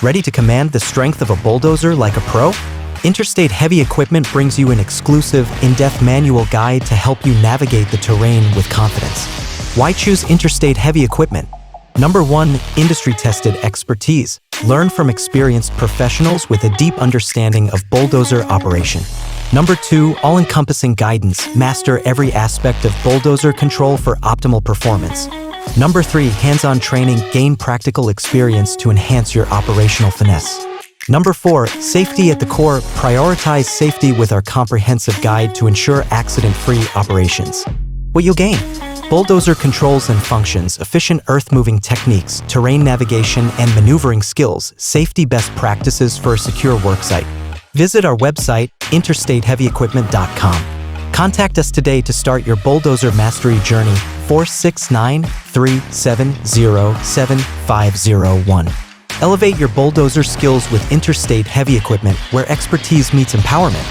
Ready to command the strength of a bulldozer like a pro? Interstate Heavy Equipment brings you an exclusive, in-depth manual guide to help you navigate the terrain with confidence. Why choose Interstate Heavy Equipment? Number 1. Industry-tested expertise. Learn from experienced professionals with a deep understanding of bulldozer operation. Number 2. All-Encompassing Guidance. Master every aspect of bulldozer control for optimal performance. Number 3. Hands-on training. Gain practical experience to enhance your operational finesse. Number 4. Safety at the core. Prioritize safety with our comprehensive guide to ensure accident-free operations. What you'll gain: bulldozer controls and functions, efficient earth-moving techniques, terrain navigation and maneuvering skills, safety best practices for a secure worksite. Visit our website, interstateheavyequipment.com. Contact us today to start your bulldozer mastery journey. 469-370-7501. Elevate your bulldozer skills with Interstate Heavy Equipment, where expertise meets empowerment.